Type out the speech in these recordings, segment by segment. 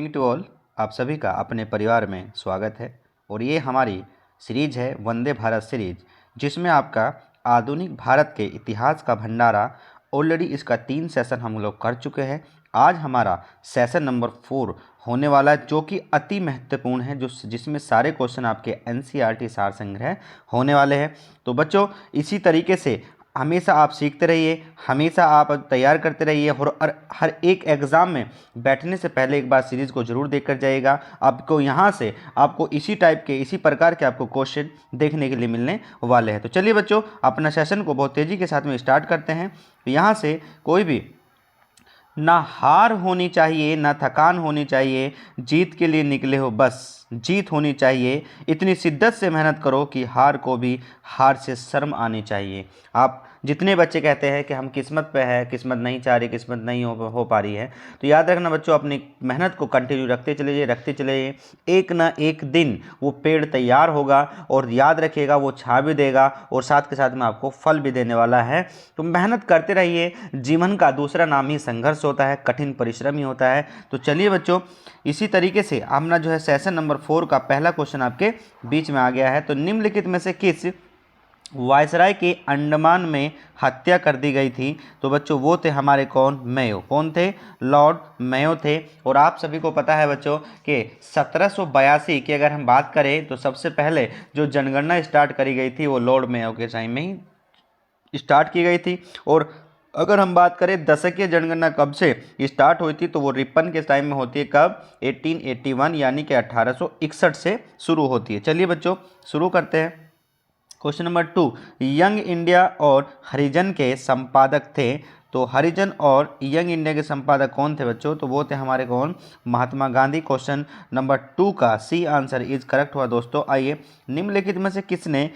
To all, आप सभी का अपने परिवार में स्वागत है। और ये हमारी सीरीज है वंदे भारत सीरीज, जिसमें आपका आधुनिक भारत के इतिहास का भंडारा। ऑलरेडी इसका 3 सेशन हम लोग कर चुके हैं। आज हमारा सेशन नंबर 4 होने वाला है, जो कि अति महत्वपूर्ण है, जिसमें सारे क्वेश्चन आपके एनसीईआरटी सार संग्रह होने वाले हैं। तो बच्चों, इसी तरीके से हमेशा आप सीखते रहिए, हमेशा आप तैयार करते रहिए और हर एक एग्ज़ाम में बैठने से पहले एक बार सीरीज़ को जरूर देखकर जाइएगा। आपको यहाँ से आपको इसी टाइप के, इसी प्रकार के आपको क्वेश्चन देखने के लिए मिलने वाले हैं। तो चलिए बच्चों, अपना सेशन को बहुत तेज़ी के साथ में स्टार्ट करते हैं। यहाँ से कोई भी ना हार होनी चाहिए, ना थकान होनी चाहिए। जीत के लिए निकले हो, बस जीत होनी चाहिए। इतनी शिद्दत से मेहनत करो कि हार को भी हार से शर्म आनी चाहिए। आप जितने बच्चे कहते हैं कि हम किस्मत पे है, किस्मत नहीं चाह रही, किस्मत नहीं हो पा रही है, तो याद रखना बच्चों, अपनी मेहनत को कंटिन्यू रखते चले जाइए, रखते चले जाइए। एक ना एक दिन वो पेड़ तैयार होगा और याद रखिएगा, वो छा भी देगा और साथ के साथ में आपको फल भी देने वाला है। तो मेहनत करते रहिए। जीवन का दूसरा नाम ही संघर्ष होता है, कठिन परिश्रम ही होता है। तो चलिए बच्चों, इसी तरीके से अपना जो है सेशन नंबर 4 का पहला क्वेश्चन आपके बीच में आ गया है। तो निम्नलिखित में से किस वायसराय की अंडमान में हत्या कर दी गई थी? तो बच्चों वो थे हमारे कौन थे? लॉर्ड मेयो थे। और आप सभी को पता है बच्चों कि 1782 की अगर हम बात करें तो सबसे पहले जो जनगणना स्टार्ट करी गई थी वो लॉर्ड मेयो के टाइम में ही स्टार्ट की गई थी। और अगर हम बात करें दशकीय जनगणना कब से स्टार्ट हुई थी, तो वो रिपन के टाइम में होती है। कब? 1881, यानी कि 1861 से शुरू होती है। चलिए बच्चों, शुरू करते हैं। क्वेश्चन नंबर 2, यंग इंडिया और हरिजन के संपादक थे। तो हरिजन और यंग इंडिया के संपादक कौन थे बच्चों? तो वो थे हमारे महात्मा गांधी। क्वेश्चन नंबर 2 का सी आंसर इज करेक्ट हुआ दोस्तों। आइए, निम्नलिखित में से किसने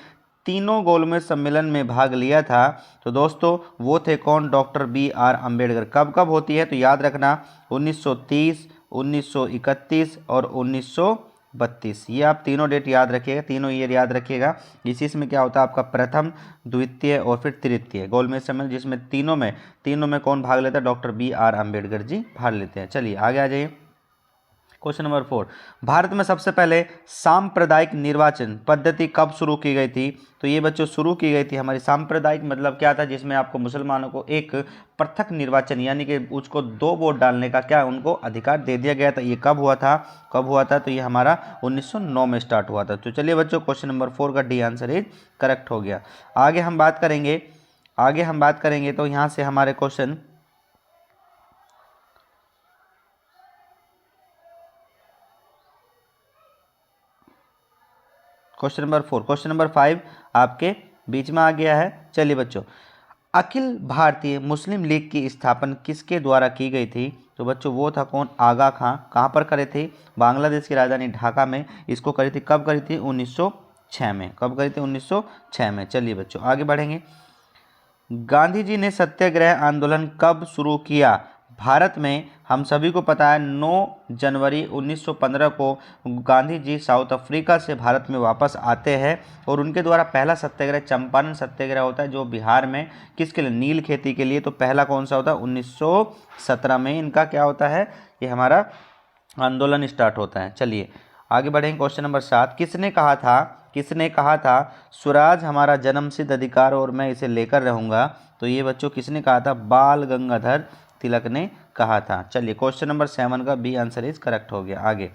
तीनों गोलमेज सम्मेलन में भाग लिया था? तो दोस्तों वो थे डॉक्टर बी.आर. अम्बेडकर। कब कब होती है? तो याद रखना 1930, 1931 और 1932। ये आप तीनों डेट याद रखिएगा, तीनों ईयर याद रखिएगा। इसी में क्या होता है आपका प्रथम, द्वितीय और फिर तृतीय गोलमेज सम्मेलन, जिसमें तीनों में कौन भाग लेता है? Doctor B R. अम्बेडकर जी भाग लेते हैं। चलिए आगे आ जाइए। क्वेश्चन नंबर 4, भारत में सबसे पहले सांप्रदायिक निर्वाचन पद्धति कब शुरू की गई थी? तो ये बच्चों शुरू की गई थी हमारी सांप्रदायिक मतलब क्या था? जिसमें आपको मुसलमानों को एक पृथक निर्वाचन, यानी कि उसको 2 वोट डालने का क्या उनको अधिकार दे दिया गया था। ये कब हुआ था? तो ये हमारा 1909 में स्टार्ट हुआ था। तो चलिए बच्चों, क्वेश्चन नंबर 4 का डी आंसर इज करेक्ट हो गया। आगे हम बात करेंगे तो यहाँ से हमारे क्वेश्चन नंबर 5 आपके बीच में आ गया है। चलिए बच्चों, अखिल भारतीय मुस्लिम लीग की स्थापना किसके द्वारा की गई थी? तो बच्चों वो था आगा खां। कहाँ पर करे थे? बांग्लादेश की राजधानी ढाका में इसको करी थी। कब करी थी? 1906 में। कब करी थी? 1906 में। चलिए बच्चों आगे बढ़ेंगे। गांधी जी ने सत्याग्रह आंदोलन कब शुरू किया? भारत में हम सभी को पता है 9 जनवरी 1915 को गांधी जी साउथ अफ्रीका से भारत में वापस आते हैं और उनके द्वारा पहला सत्याग्रह चंपारण सत्याग्रह होता है, जो बिहार में किसके लिए? नील खेती के लिए। तो पहला कौन सा होता है? 1917 में इनका क्या होता है? ये हमारा आंदोलन स्टार्ट होता है। चलिए आगे बढ़ेंगे। क्वेश्चन नंबर 7, किसने कहा था स्वराज हमारा जन्मसिद्ध अधिकार और मैं इसे लेकर रहूंगा? तो ये बच्चों किसने कहा था? बाल गंगाधर तिलक ने कहा था। चलिए क्वेश्चन नंबर 7 का बी आंसर इज करेक्ट हो गया। आगे,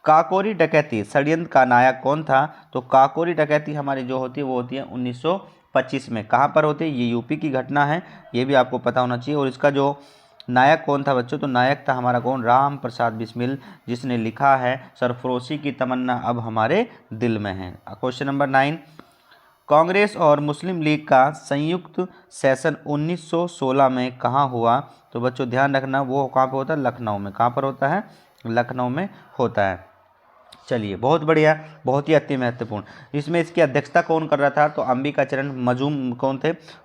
काकोरी डकैती षड्यंत्र का नायक कौन था? तो काकोरी डकैती हमारी जो होती है वो होती है 1925 में। कहाँ पर होती है? ये यूपी की घटना है, ये भी आपको पता होना चाहिए। और इसका जो नायक कौन था बच्चों? तो नायक था हमारा राम प्रसाद बिस्मिल, जिसने लिखा है सरफरोशी की तमन्ना अब हमारे दिल में है। क्वेश्चन नंबर 9, कांग्रेस और मुस्लिम लीग का संयुक्त सेशन 1916 में कहाँ हुआ? तो बच्चों ध्यान रखना, वो कहाँ पे होता है? लखनऊ में। कहाँ पर होता है? लखनऊ में होता है। चलिए बहुत बढ़िया, बहुत ही अति महत्वपूर्ण। इसमें इसकी अध्यक्षता कौन कर रहा था? तो अंबिकाचरण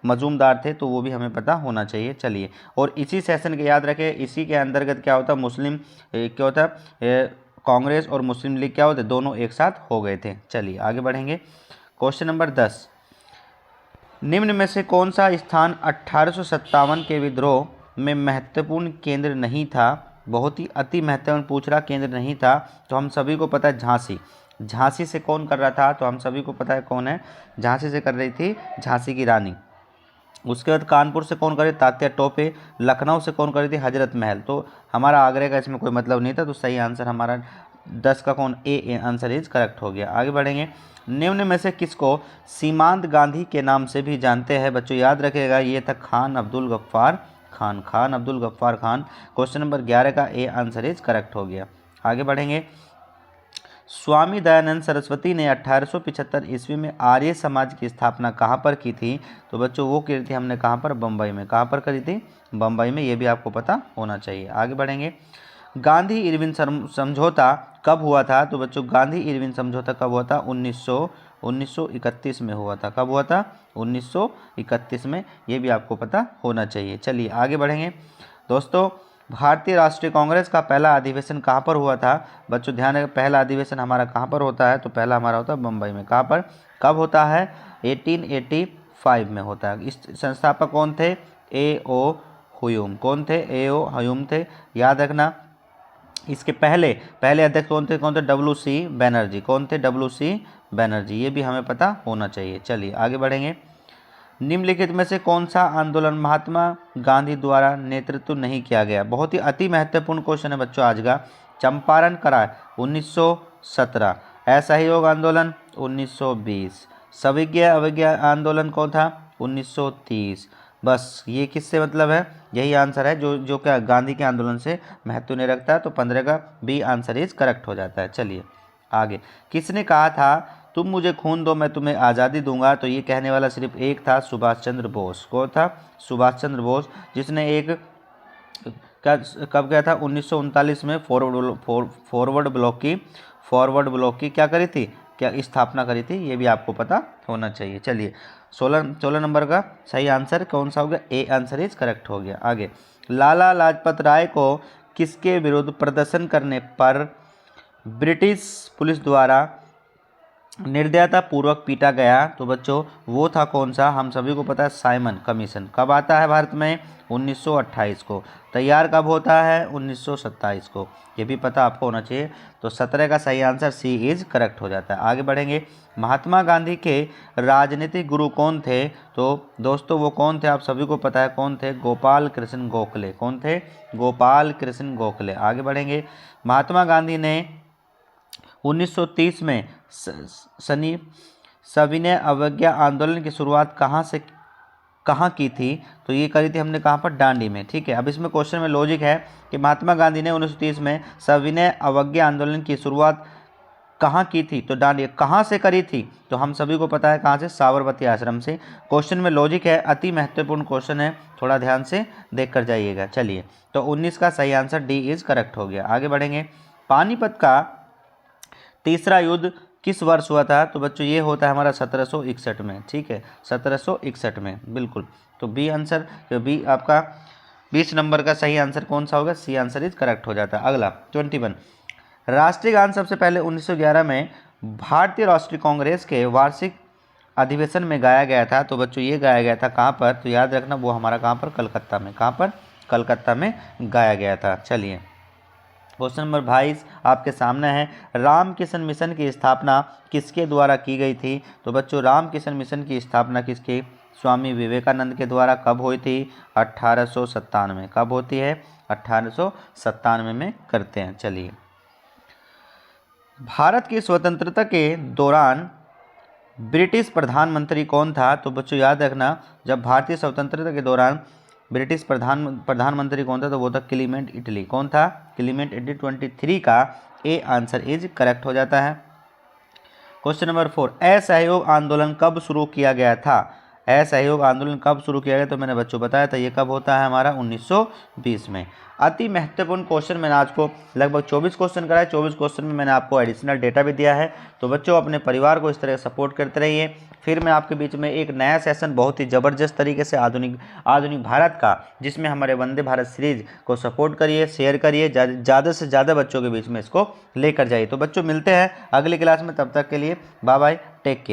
मजूमदार थे, तो वो भी हमें पता होना चाहिए। चलिए, और इसी सेशन के याद रखें, इसी के अंतर्गत क्या होता? क्या होता? कांग्रेस और मुस्लिम लीग क्या होते? दोनों एक साथ हो गए थे। चलिए आगे बढ़ेंगे। क्वेश्चन नंबर 10, निम्न में से कौन सा स्थान 1857 के विद्रोह में महत्वपूर्ण केंद्र नहीं था? बहुत ही अति महत्वपूर्ण पूछ रहा, केंद्र नहीं था तो हम सभी को पता है झांसी। झांसी से कौन कर रहा था, तो हम सभी को पता है कौन है, झांसी से कर रही थी झांसी की रानी। उसके बाद कानपुर से कौन करे, तात्या टोपे। लखनऊ से कौन करी थी, हजरत महल। तो हमारा आगरे का इसमें कोई मतलब नहीं था, तो सही आंसर हमारा 10 का कौन, ए आंसर इज करेक्ट हो गया। आगे बढ़ेंगे। निम्न में से किसको सीमांत गांधी के नाम से भी जानते हैं, बच्चों याद रखिएगा, ये था खान अब्दुल गफ्फार खान, खान अब्दुल गफ्फार खान। क्वेश्चन नंबर 11 का ए आंसर इज करेक्ट हो गया। आगे बढ़ेंगे। स्वामी दयानंद सरस्वती ने 1875 ईस्वी में आर्य समाज की स्थापना कहाँ पर की थी, तो बच्चों वो की थी हमने कहाँ पर, बम्बई में। कहाँ पर करी थी, बम्बई में, ये भी आपको पता होना चाहिए। आगे बढ़ेंगे। गांधी इरविन समझौता कब हुआ था, तो बच्चों गांधी इरविन समझौता कब हुआ था, 1931 में हुआ था। कब हुआ था, 1931 में, ये भी आपको पता होना चाहिए। चलिए आगे बढ़ेंगे। दोस्तों भारतीय राष्ट्रीय कांग्रेस का पहला अधिवेशन कहाँ पर हुआ था, बच्चों ध्यान रखें, पहला अधिवेशन हमारा कहाँ पर होता है, तो पहला हमारा होता है बम्बई में। कहाँ पर, कब होता है, 1885 में होता है। इस संस्थापक कौन थे, ए ओ ह्यूम। कौन थे, ए ओ ह्यूम थे, याद रखना। इसके पहले अध्यक्ष कौन थे, WC बनर्जी। कौन थे, WC बनर्जी, ये भी हमें पता होना चाहिए। चलिए आगे बढ़ेंगे। निम्नलिखित में से कौन सा आंदोलन महात्मा गांधी द्वारा नेतृत्व नहीं किया गया, बहुत ही अति महत्वपूर्ण क्वेश्चन है बच्चों आज का। चंपारण करार 1917, असहयोग आंदोलन 1920, सविज्ञ अवज्ञा आंदोलन कौन था, 1930। बस ये किससे मतलब है, यही आंसर है जो क्या गांधी के आंदोलन से महत्व नहीं रखता है, तो 15 का बी आंसर इज करेक्ट हो जाता है। चलिए आगे। किसने कहा था तुम मुझे खून दो मैं तुम्हें आज़ादी दूंगा, तो ये कहने वाला सिर्फ एक था, सुभाष चंद्र बोस। कौन था, सुभाष चंद्र बोस, जिसने एक कब गया था, 1939 में फॉरवर्ड ब्लॉक की क्या करी थी, क्या स्थापना करी थी, ये भी आपको पता होना चाहिए। चलिए 16 नंबर का सही आंसर कौन सा हो गया, ए आंसर इज करेक्ट हो गया। आगे। लाला लाजपत राय को किसके विरुद्ध प्रदर्शन करने पर ब्रिटिश पुलिस द्वारा निर्दयता पूर्वक पीटा गया, तो बच्चों वो था कौन सा, हम सभी को पता है साइमन कमीशन। कब आता है भारत में, 1928 को। तैयार कब होता है, 1927 को, ये भी पता आपको होना चाहिए। तो 17 का सही आंसर सी इज करेक्ट हो जाता है। आगे बढ़ेंगे। महात्मा गांधी के राजनीतिक गुरु कौन थे, तो दोस्तों वो कौन थे, आप सभी को पता है कौन थे, गोपाल कृष्ण गोखले। कौन थे, गोपाल कृष्ण गोखले। आगे बढ़ेंगे। महात्मा गांधी ने 1930 में सविनय अवज्ञा आंदोलन की शुरुआत कहाँ की थी, तो ये करी थी हमने कहाँ पर, डांडी में। ठीक है, अब इसमें क्वेश्चन में लॉजिक है कि महात्मा गांधी ने 1930 में सविनय अवज्ञा आंदोलन की शुरुआत कहाँ की थी, तो डांडी। कहाँ से करी थी, तो हम सभी को पता है कहाँ से, साबरमती आश्रम से। क्वेश्चन में लॉजिक है, अति महत्वपूर्ण क्वेश्चन है, थोड़ा ध्यान से देख कर जाइएगा। चलिए तो 19 का सही आंसर डी इज करेक्ट हो गया। आगे बढ़ेंगे। पानीपत का तीसरा युद्ध किस वर्ष हुआ था, तो बच्चों ये होता है हमारा 1761 में। ठीक है, 1761 में, बिल्कुल। तो बी आंसर, बी आपका 20 नंबर का सही आंसर कौन सा होगा, सी आंसर इज करेक्ट हो जाता है। अगला 21। राष्ट्रीय गान सबसे पहले 1911 में भारतीय राष्ट्रीय कांग्रेस के वार्षिक अधिवेशन में गाया गया था, तो बच्चों ये गाया गया था कहाँ पर, तो याद रखना वो हमारा कहाँ पर, कलकत्ता में। कहाँ पर, कलकत्ता में गाया गया था। चलिए क्वेश्चन नंबर 22 आपके सामने है। रामकृष्ण मिशन की स्थापना किसके द्वारा की गई थी, तो बच्चों रामकृष्ण मिशन की स्थापना किसके, स्वामी विवेकानंद के द्वारा। कब हुई थी, 1897। कब होती है, 1897 में करते हैं। चलिए भारत की स्वतंत्रता के दौरान ब्रिटिश प्रधानमंत्री कौन था, तो बच्चों याद रखना जब भारतीय स्वतंत्रता के दौरान ब्रिटिश प्रधानमंत्री कौन था, तो वो था क्लीमेंट इटली। कौन था, क्लीमेंट इटली। 23 का ए आंसर इज करेक्ट हो जाता है। Question number 4। असहयोग आंदोलन कब शुरू किया गया था, असहयोग आंदोलन कब शुरू किया गया, तो मैंने बच्चों बताया था ये कब होता है हमारा, 1920 में। अति महत्वपूर्ण क्वेश्चन मैंने आज को लगभग 24 क्वेश्चन कराए। 24 क्वेश्चन में मैंने आपको एडिशनल डेटा भी दिया है। तो बच्चों अपने परिवार को इस तरह सपोर्ट करते रहिए। फिर मैं आपके बीच में एक नया सेशन बहुत ही ज़बरदस्त तरीके से आधुनिक भारत का, जिसमें हमारे वंदे भारत सीरीज को सपोर्ट करिए, शेयर करिए, ज़्यादा से ज़्यादा बच्चों के बीच में इसको लेकर जाइए। तो बच्चों मिलते हैं अगली क्लास में, तब तक के लिए बाय बाय, टेक केयर।